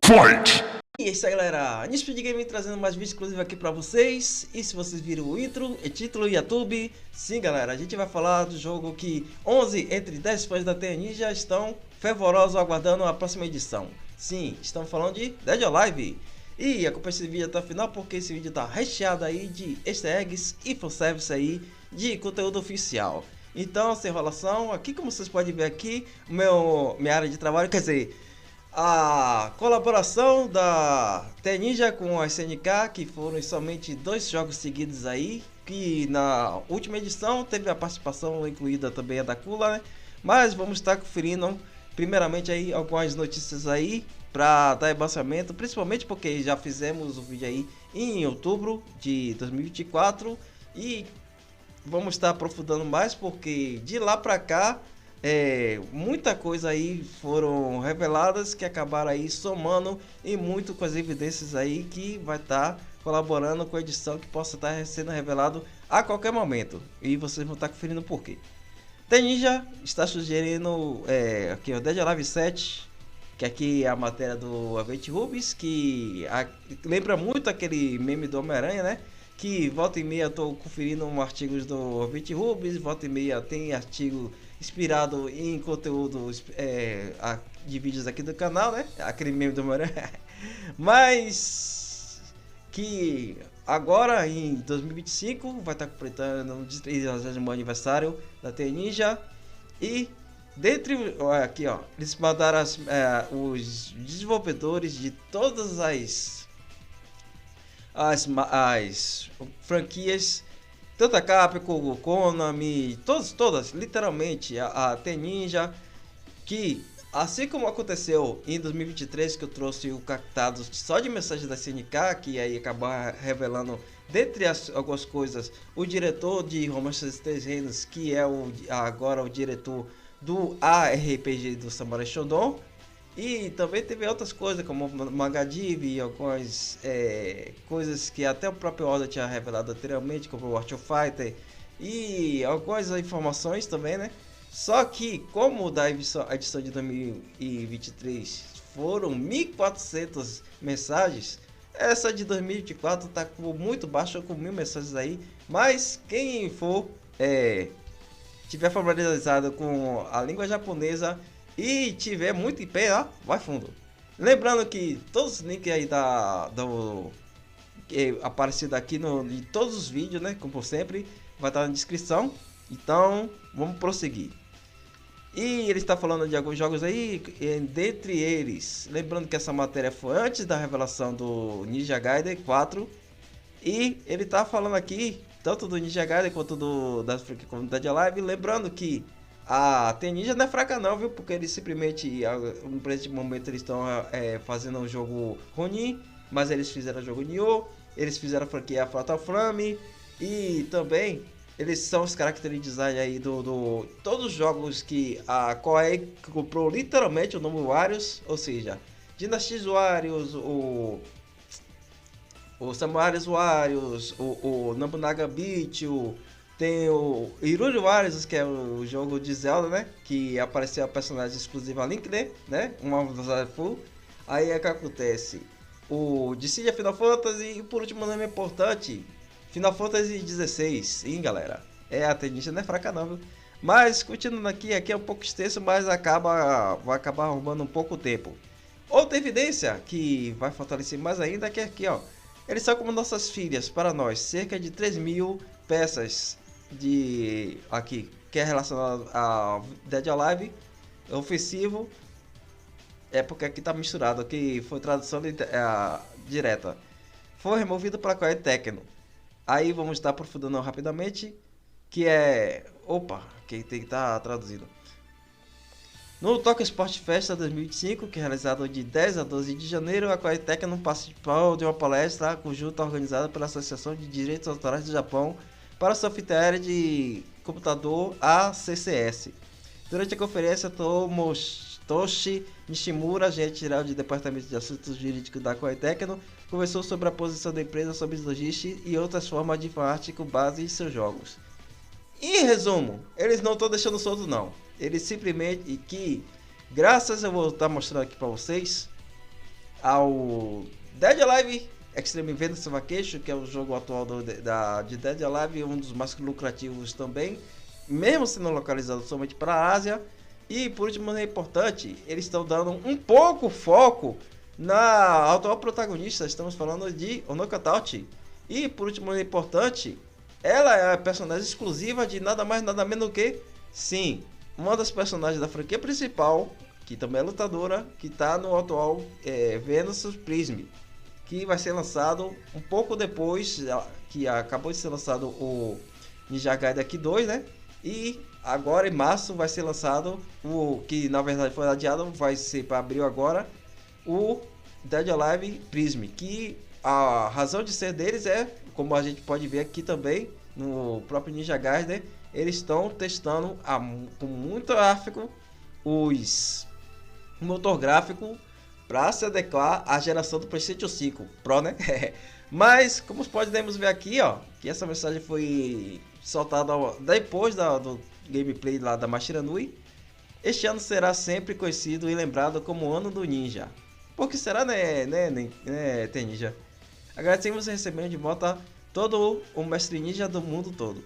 Fight! E é isso aí, galera, Nispeed Game trazendo mais vídeo exclusivo aqui pra vocês. E se vocês viram o intro e título e YouTube, sim, galera, a gente vai falar do jogo que 11 entre 10 fãs da TI Ninja estão fervorosos aguardando a próxima edição. Sim, estamos falando de Dead or Alive. E acompanhe esse vídeo até o final porque esse vídeo tá recheado aí de easter eggs e fanservice aí de conteúdo oficial. Então, sem enrolação, aqui como vocês podem ver aqui, minha área de trabalho, quer dizer, a colaboração da TI Ninja com a SNK, que foram somente 2 jogos seguidos aí, que na última edição teve a participação incluída também a da Kula, né? Mas vamos estar conferindo primeiramente aí algumas notícias aí para dar embasamento, principalmente porque já fizemos o vídeo aí em outubro de 2024 e vamos estar aprofundando mais porque de lá para cá muita coisa aí foram reveladas que acabaram aí somando e muito com as evidências aí que vai estar colaborando com a edição que possa estar sendo revelado a qualquer momento e vocês vão estar conferindo por quê. TI Ninja está sugerindo aqui o Dead or Alive 7, que aqui é a matéria do Avete Rubens, que lembra muito aquele meme do Homem-Aranha, né? Que volta e meia eu tô conferindo artigos do Avete Rubens, volta e meia tem artigo inspirado em conteúdo de vídeos aqui do canal, né? Aquele meme do Homem-Aranha. Mas que agora em 2025 vai estar completando o 30º aniversário da TI Ninja e dentre aqui ó, eles mandaram os desenvolvedores de todas as franquias, tanto a Capcom, Konami, todas, literalmente a TI Ninja, que assim como aconteceu em 2023 que eu trouxe o captado só de mensagens da SNK, que aí acabou revelando dentre algumas coisas o diretor de Romances 3 Reinos, que é agora o diretor do ARPG do Samurai Shodown. E também teve outras coisas como Magadiv e algumas coisas que até o próprio Oda tinha revelado anteriormente, como o Art of Fighter e algumas informações também, né? Só que como da edição de 2023 foram 1.400 mensagens, essa de 2024 tá muito baixa, com 1.000 mensagens aí, mas quem for tiver familiarizado com a língua japonesa e tiver muito IP, ó, vai fundo. Lembrando que todos os links aí aparecido aqui em todos os vídeos, né, como sempre, vai estar na descrição. Então, vamos prosseguir. E ele está falando de alguns jogos aí, dentre eles, lembrando que essa matéria foi antes da revelação do Ninja Gaiden 4. E ele está falando aqui tanto do Ninja Gaiden quanto da comunidade Alive, lembrando que a TI Ninja não é fraca não, viu? Porque eles simplesmente, no presente momento, eles estão fazendo um jogo Ronin, mas eles fizeram o jogo Nioh, eles fizeram a franquia Fatal Frame, e também eles são os character design aí todos os jogos que a Koei comprou literalmente o nome Warriors, ou seja, Dynasty Warriors, o Samurai Warriors, o Nobunaga Beat, tem o Hyrule Warriors, que é o jogo de Zelda, né? Que apareceu a personagem exclusiva Link, né? Uma full. Aí é que acontece o Dissidia Final Fantasy e por último, não é importante, Final Fantasy 16. Sim, galera. A TI Ninja não é fraca não, viu? Mas continuando aqui é um pouco extenso, mas vai acabar arrumando um pouco o tempo. Outra evidência que vai fortalecer mais ainda é que aqui, ó, eles são como nossas filhas para nós, cerca de 3.000 peças aqui que é relacionado a Dead or Alive ofensivo, porque aqui tá misturado, aqui foi tradução direta, foi removido para Koei Tecmo. Aí vamos estar aprofundando rapidamente, que que tem que estar traduzido. No Tokyo Sport Festa 2025, que é realizado de 10 a 12 de janeiro, a Koei Tecmo participou de uma palestra conjunta organizada pela Associação de Direitos Autorais do Japão para software de computador ACCS. Durante a conferência, Toshi Nishimura, gerente geral do Departamento de Assuntos Jurídicos da Koei Tecmo, conversou sobre a posição da empresa sobre logística e outras formas de arte com base em seus jogos. Em resumo, eles não estão deixando solto não. Eles simplesmente, graças eu vou estar mostrando aqui para vocês, ao Dead Alive Extreme Venus Vacation, que é o jogo atual de Dead Alive, um dos mais lucrativos também, mesmo sendo localizado somente para a Ásia. E por último, é importante, eles estão dando um pouco foco na atual protagonista, estamos falando de Honoka Tauchi. E por último, é importante, ela é a personagem exclusiva de nada mais nada menos do que, sim, uma das personagens da franquia principal, que também é lutadora, que está no atual Venus Prism, que vai ser lançado um pouco depois, que acabou de ser lançado o Ninja Gaiden aqui 2, né? E agora em março vai ser lançado o que na verdade foi adiado, vai ser para abril agora, o Dead Alive Prism, que a razão de ser deles é, como a gente pode ver aqui também no próprio Ninja Gaiden, eles estão testando com muito tráfego os motor gráfico para se adequar à geração do PlayStation 5 Pro, né? Mas como podemos ver aqui, ó, que essa mensagem foi soltada depois do gameplay lá da Mashira Nui. Este ano será sempre conhecido e lembrado como o ano do Ninja. Por que será, né, Tem Ninja? Agradecemos recebendo de volta todo o mestre ninja do mundo todo.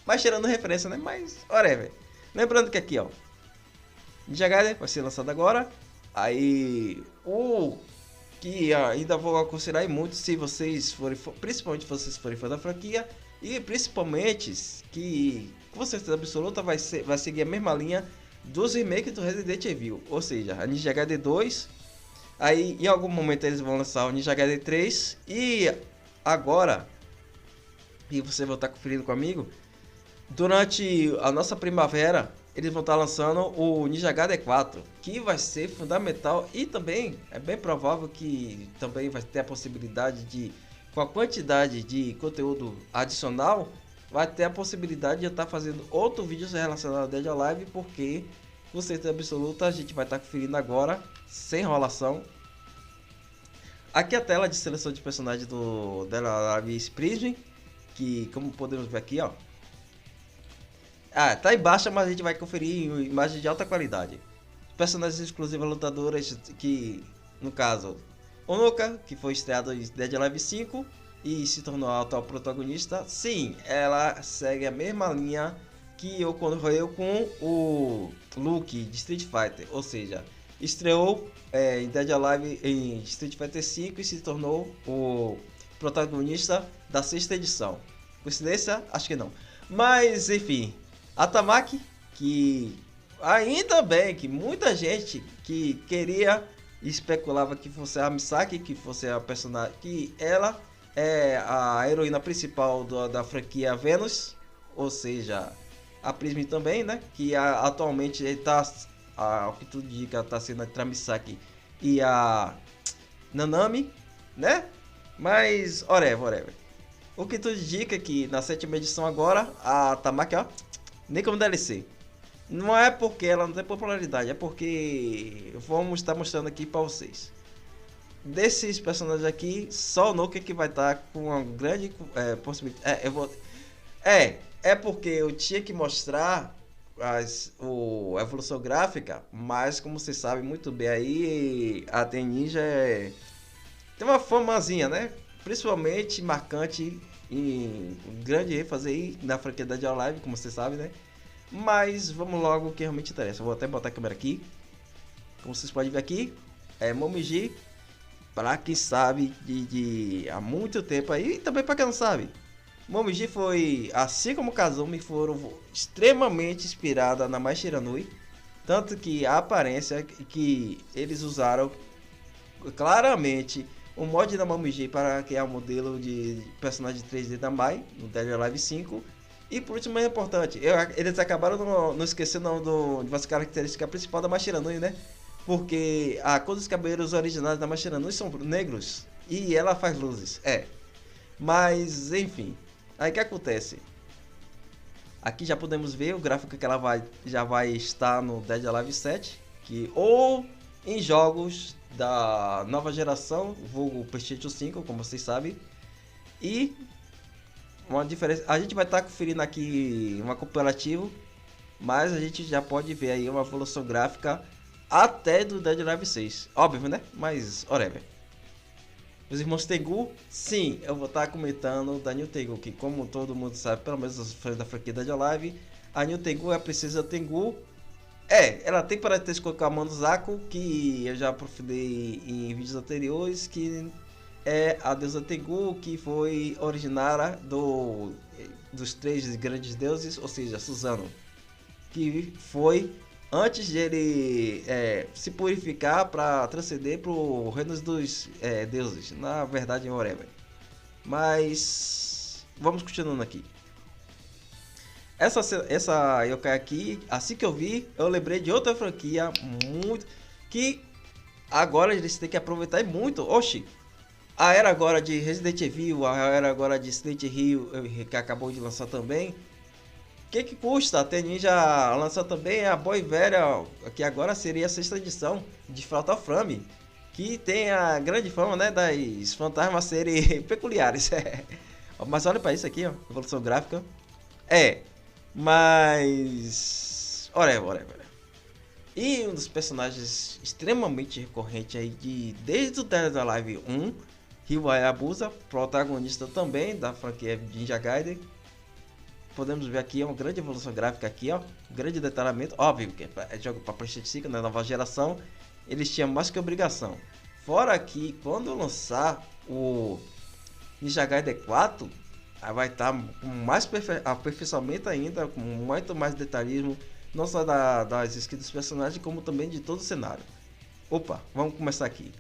Mas tirando referência, né? Mas, whatever. Lembrando que aqui, ó, Ninja Gaiden vai ser lançado agora. Aí, o que ainda vou aconselhar muito se vocês forem, principalmente se vocês forem fã da franquia, e principalmente que com certeza absoluta vai seguir a mesma linha dos remakes do Resident Evil, ou seja, a Ninja Gaiden 2. Aí em algum momento eles vão lançar o Ninja Gaiden 3 e agora, e você vai estar conferindo comigo, durante a nossa primavera eles vão estar lançando o Ninja Gaiden 4, que vai ser fundamental e também é bem provável que também vai ter a possibilidade de, com a quantidade de conteúdo adicional, vai ter a possibilidade de eu estar fazendo outro vídeo relacionado ao Dead or Alive, porque com certeza absoluta a gente vai estar conferindo agora, sem enrolação. Aqui a tela de seleção de personagens do Dead or Alive Prism, que como podemos ver aqui, ó, tá em baixa, mas a gente vai conferir em imagem de alta qualidade. Personagens exclusivos lutadoras que, no caso, Honoka, que foi estreado em Dead or Alive 5 e se tornou a atual protagonista. Sim, ela segue a mesma linha que ocorreu com o Luke de Street Fighter, ou seja, estreou em Dead or Alive em Street Fighter 5 e se tornou o protagonista da 6ª edição. Coincidência? Acho que não. Mas enfim, a Tamaki, que ainda bem que muita gente que queria e especulava que fosse a Misaki, que fosse a personagem, que ela é a heroína principal da franquia Venus, ou seja, a Prism também, né? Que atualmente está, ao que tudo indica, está sendo entre a Misaki e a Nanami, né? Mas, whatever. O que tudo indica é que na 7ª edição agora, a Tamaki, ó, nem como DLC. Não é porque ela não tem popularidade, é porque vamos estar mostrando aqui para vocês. Desses personagens aqui, só o Nuke que vai estar com uma grande possibilidade. É porque eu tinha que mostrar a evolução gráfica, mas como vocês sabem muito bem aí, a Ten Ninja tem uma famazinha, né? Principalmente marcante e grande ênfase aí na franquia da Dead or Alive, como vocês sabem, né? Mas vamos logo ao que realmente interessa. Eu vou até botar a câmera aqui. Como vocês podem ver aqui, é Momiji. Para quem sabe há muito tempo aí, e também para quem não sabe, Momiji foi, assim como Kazumi, foram extremamente inspirada na Mai Shiranui, tanto que a aparência que eles usaram claramente o mod da Momiji para criar o modelo de personagem 3D da Mai no Dead or Alive 5. E por último, é importante, eles acabaram não esquecendo de uma característica principal da Mai Shiranui, né? Porque a cor dos cabelos originais da Mai Shiranui são negros e ela faz luzes, Mas, enfim, aí que acontece? Aqui já podemos ver o gráfico que ela já vai estar no Dead or Alive 7, ou em jogos da nova geração, vulgo PlayStation 5, como vocês sabem. E uma diferença, a gente vai estar conferindo aqui uma comparativo, mas a gente já pode ver aí uma evolução gráfica até do Dead or Alive 6. Óbvio, né? Mas, whatever. Os irmãos Tengu, sim, eu vou estar comentando da New Tengu, que como todo mundo sabe, pelo menos os fãs da franquia Dead or Alive, a New Tengu é a princesa Tengu. Ela tem parentesco com a Manuzako, que eu já aprofundei em vídeos anteriores, que é a deusa Tengu, que foi originária dos três grandes deuses, ou seja, Suzano, que foi antes de ele se purificar para transcender para o reino dos deuses, na verdade em whatever. Mas vamos continuando aqui. Essa yokai aqui, assim que eu vi, eu lembrei de outra franquia muito que agora eles têm que aproveitar muito. Oxi, a era agora de Resident Evil, a era agora de Silent Hill, que acabou de lançar também. O que custa a T-Ninja lançar também a boa e velha, que agora seria a 6ª edição de Fatal Frame, que tem a grande fama, né, das fantasmas serem peculiares. Mas olha para isso aqui, ó, evolução gráfica. Mas whatever. E um dos personagens extremamente recorrente aí desde o Dead or Alive 1, Ryu Hayabusa, protagonista também da franquia Ninja Gaiden. Podemos ver aqui uma grande evolução gráfica aqui, ó, um grande detalhamento, óbvio que é jogo para PlayStation 5, né, nova geração, eles tinham mais que obrigação. Fora que quando lançar o Ninja Gaiden 4, aí vai estar com mais aperfeiçoamento ainda, com muito mais detalhismo, não só das skills dos personagens, como também de todo o cenário. Opa, vamos começar aqui.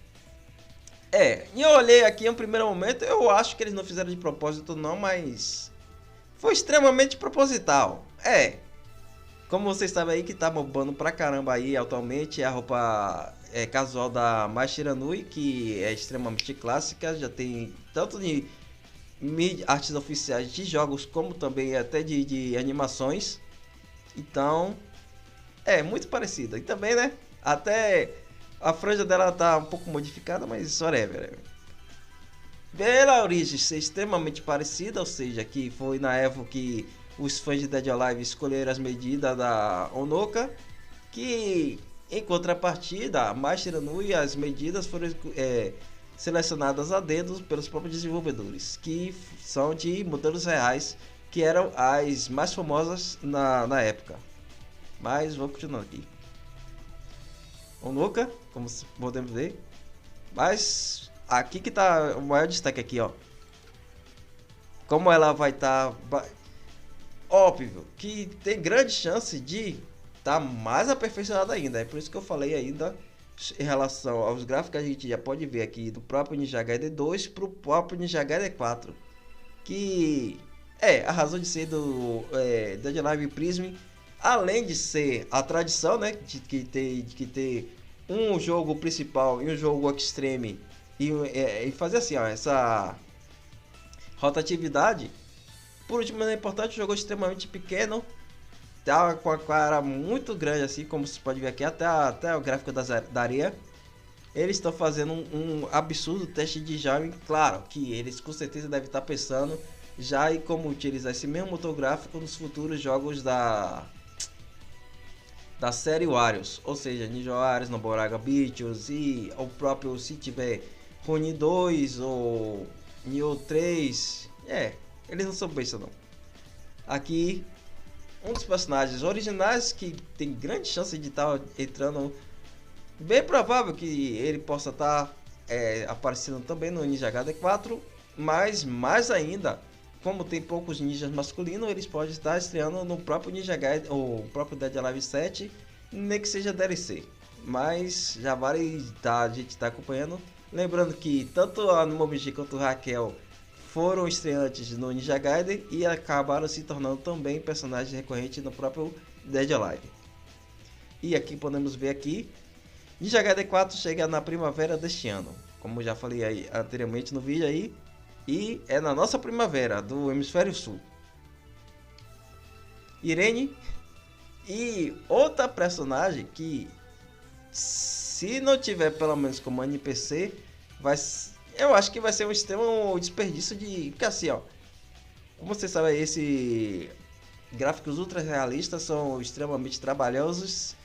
E eu olhei aqui em um primeiro momento, eu acho que eles não fizeram de propósito não, mas foi extremamente proposital. Como vocês sabem aí que tá bombando pra caramba aí atualmente, a roupa casual da Mai Shiranui, que é extremamente clássica, já tem tanto de artes oficiais de jogos, como também até de animações. Então, muito parecida. E também, né, até a franja dela tá um pouco modificada, mas whatever. Pela origem ser extremamente parecida, ou seja, que foi na época que os fãs de Dead or Alive escolheram as medidas da Onoka, que em contrapartida, a Mai Shiranui, as medidas foram selecionadas a dedo pelos próprios desenvolvedores, que são de modelos reais, que eram as mais famosas na época. Mas vou continuar aqui. Onoka, como podemos ver, mas aqui que tá o maior destaque aqui, ó. Como ela vai estar óbvio que tem grande chance de estar mais aperfeiçoada ainda. É por isso que eu falei ainda em relação aos gráficos que a gente já pode ver aqui do próprio Ninja Gaiden 2 para o próprio Ninja Gaiden 4, que a razão de ser do Dead or Alive Prism, além de ser a tradição, né, de que ter um jogo principal e um jogo extreme e fazer assim, ó, essa rotatividade. Por último, é importante, o jogo é extremamente pequeno, tá com a cara muito grande, assim como você pode ver aqui, até o gráfico da areia. Eles estão fazendo um absurdo teste de jamming. Claro que eles com certeza devem estar pensando já em como utilizar esse mesmo motor gráfico nos futuros jogos da série Warriors, ou seja, Ninja Warriors, Noboraga Beaches e o próprio, se tiver Ronin 2 ou Nioh 3, eles não são bestas não. Aqui um dos personagens originais que tem grande chance de estar entrando, bem provável que ele possa estar aparecendo também no Ninja Gaiden 4, mas mais ainda, como tem poucos ninjas masculinos, eles podem estar estreando no próprio Ninja Gaiden ou próprio Dead or Alive 7, nem que seja DLC, mas já vale a gente estar acompanhando. Lembrando que tanto a Momiji quanto a Raquel foram estreantes no Ninja Gaiden e acabaram se tornando também personagens recorrentes no próprio Dead or Alive. E aqui podemos ver aqui, Ninja Gaiden 4 chega na primavera deste ano, como já falei aí anteriormente no vídeo aí, e é na nossa primavera do hemisfério sul. Irene e outra personagem que, se não tiver pelo menos como NPC, eu acho que vai ser um extremo desperdício de... Porque assim, ó, como você sabe, esses gráficos ultra realistas são extremamente trabalhosos,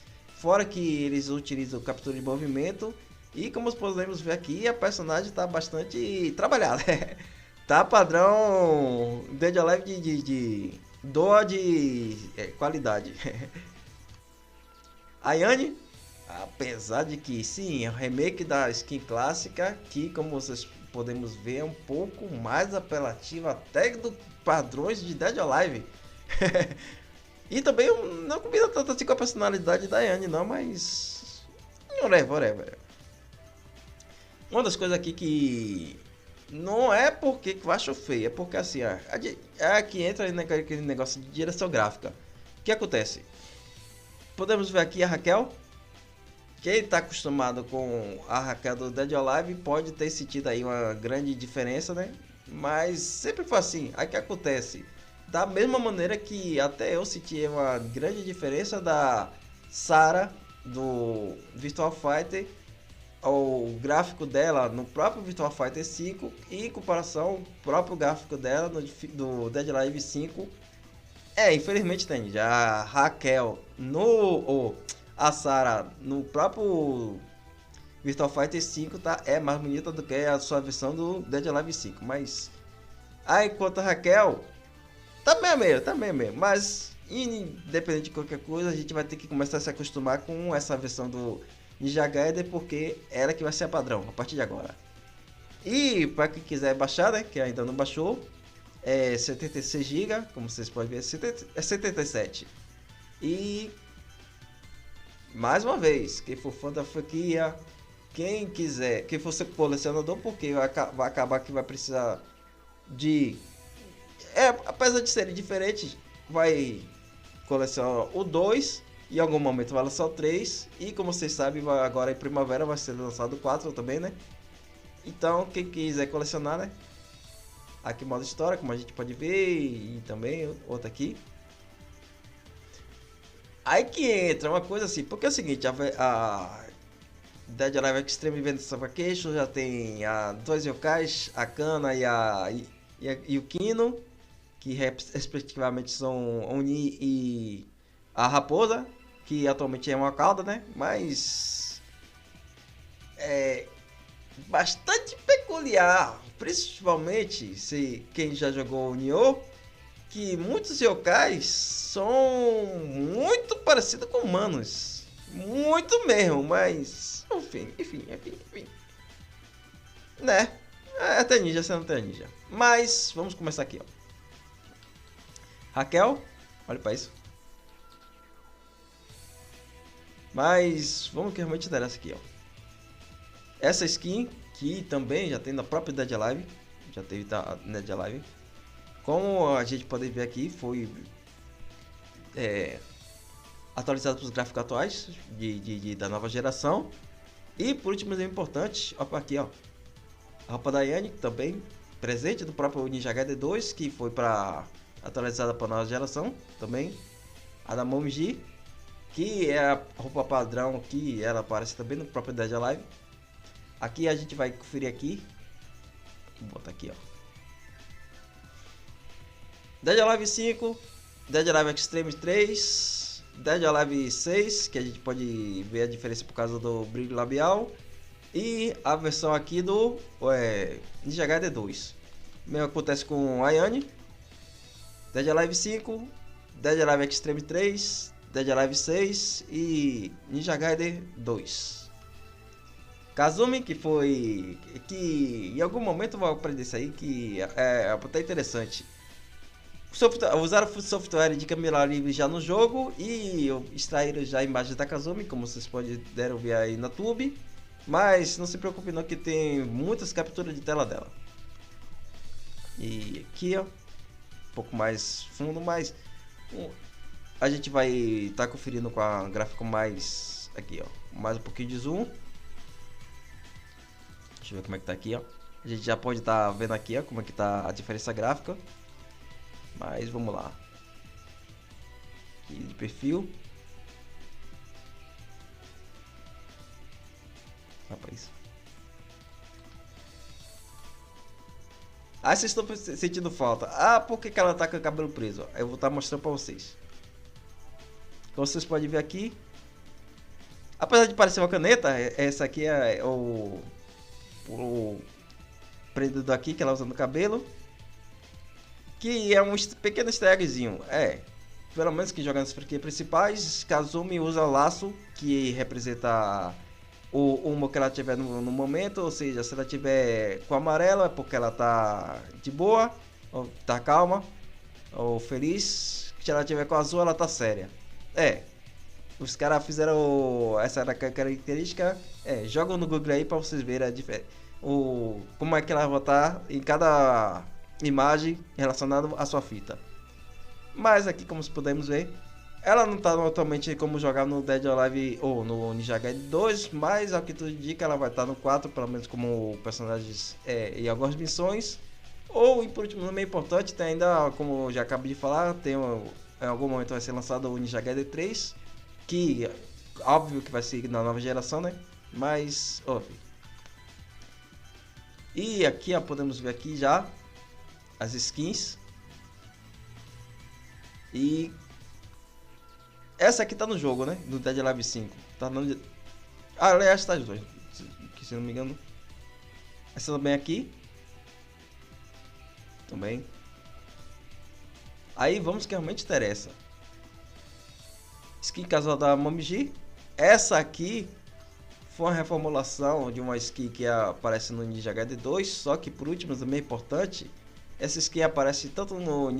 Fora que eles utilizam captura de movimento. E como podemos ver aqui, a personagem está bastante trabalhada. Tá padrão Dead or Alive de doa de qualidade. A Yane, apesar de que sim, é um remake da skin clássica, que como vocês podemos ver é um pouco mais apelativo até do padrões de Dead or Alive. E também não combina tanto assim com a personalidade da Yane não, mas whatever. Uma das coisas aqui que não é porque eu acho feio, é porque assim, aqui entra naquele negócio de direção gráfica. O que acontece? Podemos ver aqui a Raquel. Quem está acostumado com a Raquel do Dead or Alive pode ter sentido aí uma grande diferença, né? Mas sempre foi assim. Aí que acontece? Da mesma maneira que até eu senti uma grande diferença da Sarah do Virtua Fighter, o gráfico dela no próprio Virtua Fighter 5 e em comparação ao próprio gráfico dela do Dead or Alive 5. Infelizmente tem já a Raquel a Sarah no próprio Virtua Fighter 5 é mais bonita do que a sua versão do Dead or Alive 5, mas enquanto a Raquel tá meio, mas independente de qualquer coisa, a gente vai ter que começar a se acostumar com essa versão do Ninja Gaiden, porque ela que vai ser a padrão a partir de agora. E para quem quiser baixar, né, que ainda não baixou, é 76 GB, como vocês podem ver, é 77. E mais uma vez, quem for fã da franquia, quem quiser, quem for ser colecionador, porque vai acabar que vai precisar de apesar de serem diferentes, vai colecionar o 2. Em algum momento vai lançar o 3. E como vocês sabem, agora em primavera vai ser lançado o 4 também, né? Então, quem quiser colecionar, né? Aqui modo história, como a gente pode ver. E também outra aqui. Aí que entra uma coisa assim. Porque é o seguinte, a Dead or Alive Extreme Adventure Vacation já tem a dois yokais, a Kana e o Kino, que respectivamente são Oni e a raposa, que atualmente é uma cauda, né? Mas é bastante peculiar, principalmente se quem já jogou o Nioh, que muitos yokais são muito parecidos com humanos, muito mesmo, mas enfim, né? É até ninja sendo até ninja. Mas vamos começar aqui, ó. Raquel, olha para isso. Mas vamos que realmente interessa aqui, ó. Essa skin que também já tem na própria Dead or Alive, já teve da Dead or Alive. Como a gente pode ver aqui, foi atualizado para os gráficos atuais da nova geração. E por último, é importante, ó, aqui, ó, a roupa da Yane também presente do próprio Ninja Gaiden 2, que foi para atualizada para a nova geração também. A da Momiji, que é a roupa padrão que ela aparece também no próprio Dead or Alive. Aqui a gente vai conferir aqui. Vou botar aqui, ó. Dead or Alive 5, Dead or Alive Extreme 3, Dead or Alive 6, que a gente pode ver a diferença por causa do brilho labial. E a versão aqui do Ninja Gaiden 2. O mesmo acontece com a Yane. Dead or Alive 5, Dead or Alive Extreme 3, Dead or Alive 6 e Ninja Gaiden 2. Kazumi, que em algum momento eu vou aprender isso aí, que é até interessante. Usaram o software de câmera livre já no jogo e extraíram já a imagem da Kazumi, como vocês puderam ver aí na Tube. Mas não se preocupe não, que tem muitas capturas de tela dela. E aqui, ó, um pouco mais fundo, mas a gente vai estar conferindo com a gráfico mais aqui, ó, mais um pouquinho de zoom. Deixa eu ver como é que tá aqui, ó. A gente já pode estar vendo aqui, ó, como é que tá a diferença gráfica. Mas vamos lá. Aqui de perfil. Rapaz. Vocês estão sentindo falta. Por que ela tá com o cabelo preso? Eu vou estar mostrando pra vocês. Como vocês podem ver aqui, Apesar de parecer uma caneta, essa aqui é o prendedor aqui que ela usa no cabelo. Que é um pequeno easter eggzinho. Pelo menos que joga nas franquias principais, Kazumi usa laço, que representa o humor que ela tiver no momento. Ou seja, se ela tiver com amarelo é porque ela tá de boa, ou tá calma, ou feliz. Se ela tiver com azul, ela tá séria. Os caras fizeram essa característica. Jogam no Google aí pra vocês verem a diferença. Como é que ela vai estar em cada imagem relacionada à sua fita. Mas aqui, como podemos ver, ela não está atualmente como jogar no Dead or Alive ou no Ninja Gaiden 2, mas ao que tudo indica, ela vai estar no 4, pelo menos como personagens em algumas missões. Ou, e por último, não é importante, tem ainda, como eu já acabei de falar, em algum momento vai ser lançado o Ninja Gaiden 3, que óbvio que vai ser na nova geração, né? Mas, óbvio. E aqui, podemos ver aqui já as skins. E essa aqui tá no jogo, né? Do Dead or Alive 5. Tá no... aliás, tá os dois. Se não me engano. Essa também aqui. Também. Aí vamos que realmente interessa. Skin casual da Momiji. Essa aqui foi uma reformulação de uma skin que aparece no Ninja Gaiden 2. Só que por último, também é importante. Essa skin aparece tanto no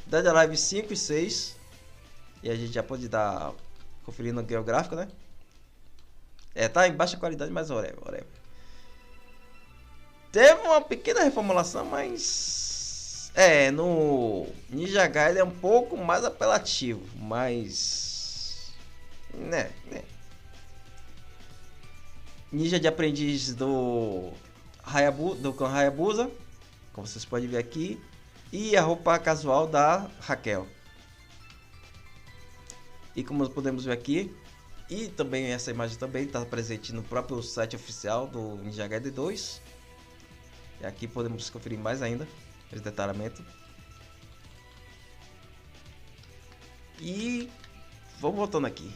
Dead or Alive 5 e 6. E a gente já pode conferir no geográfico, né? Tá em baixa qualidade, mas whatever. Teve uma pequena reformulação, mas... no Ninja Gaiden é um pouco mais apelativo. Mas... Né. Ninja de aprendiz do clã Hayabusa, como vocês podem ver aqui. E a roupa casual da Raquel. E como podemos ver aqui, e também essa imagem também está presente no próprio site oficial do Ninja Gaiden 2. E aqui podemos conferir mais ainda esse detalhamento. E vamos voltando aqui.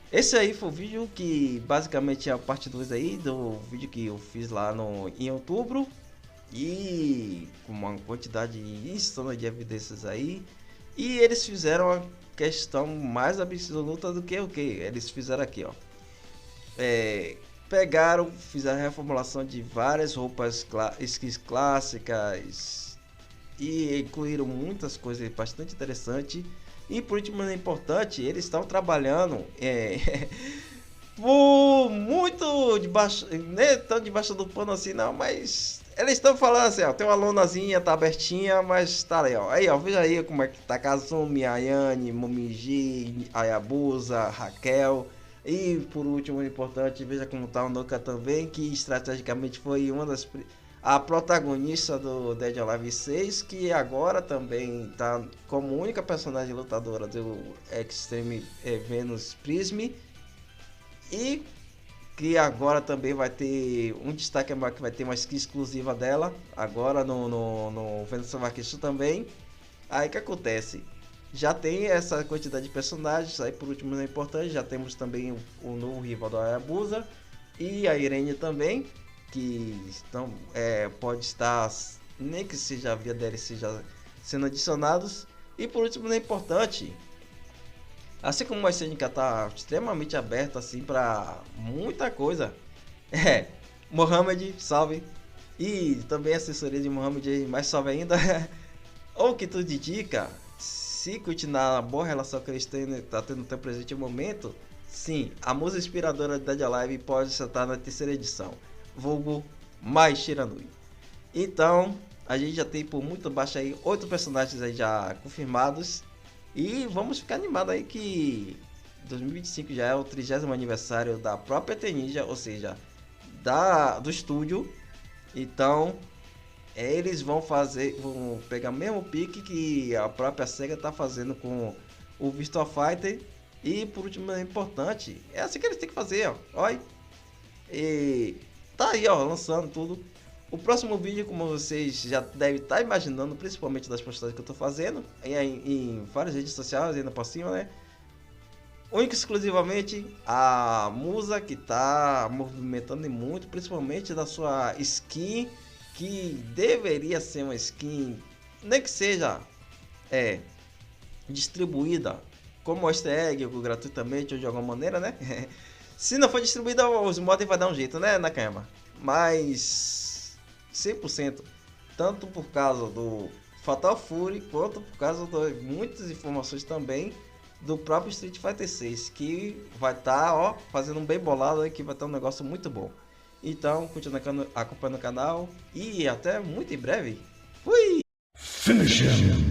Esse aí foi o vídeo que basicamente é a parte 2 aí do vídeo que eu fiz lá em outubro. E com uma quantidade insana de evidências aí. E eles fizeram a questão mais absoluta do que o que? Eles fizeram aqui, ó. Fizeram a reformulação de várias roupas skins clássicas. E incluíram muitas coisas bastante interessantes. E por último, é importante, eles estão trabalhando por muito debaixo, nem tão debaixo do pano assim não, mas eles estão falando assim, ó, tem uma lonazinha, tá abertinha, mas tá aí, ó, veja aí como é que tá Kazumi, Ayane, Momiji, Hayabusa, Raquel. E por último, importante, veja como tá o Noka também, que estrategicamente foi a protagonista do Dead or Alive 6, que agora também tá como única personagem lutadora do Extreme Venus Prism. E que agora também vai ter um destaque que vai ter uma skin exclusiva dela agora no Venus Savakishu também. Aí que acontece? Já tem essa quantidade de personagens. Aí por último, não é importante, já temos também o novo rival da Hayabusa e a Irene também, que estão, pode estar, nem que seja via DLC já sendo adicionados. E por último, não é importante, assim como a SNK está extremamente aberta assim para muita coisa, Mohamed, salve, e também a assessoria de Mohamed, mais salve ainda. Ou que tudo indica, se continuar a boa relação que eles tá tendo até o presente momento, sim, a música inspiradora de Dead or Alive pode estar na terceira edição, vulgo mais Shiranui. Então a gente já tem por muito baixo aí 8 personagens aí já confirmados. E vamos ficar animado aí que 2025 já é o 30º aniversário da própria Ninja, ou seja, do estúdio. Então eles vão pegar o mesmo pique que a própria SEGA tá fazendo com o Virtua Fighter. E por último, é importante, é assim que eles têm que fazer, ó. Olha. E tá aí, ó, lançando tudo. O próximo vídeo, como vocês já devem estar imaginando, principalmente das postagens que eu tô fazendo em várias redes sociais, ainda por cima, né? único e exclusivamente a Musa, que tá movimentando muito, principalmente da sua skin, que deveria ser uma skin, nem que seja distribuída como easter egg gratuitamente ou de alguma maneira, né? Se não for distribuída, os mods vai dar um jeito, né, Nakayama? Mas 100%, tanto por causa do Fatal Fury, quanto por causa de muitas informações também do próprio Street Fighter 6, que vai estar, fazendo um bem bolado aí, que vai estar um negócio muito bom. Então, continue acompanhando o canal e até muito em breve. Fui! Finish him.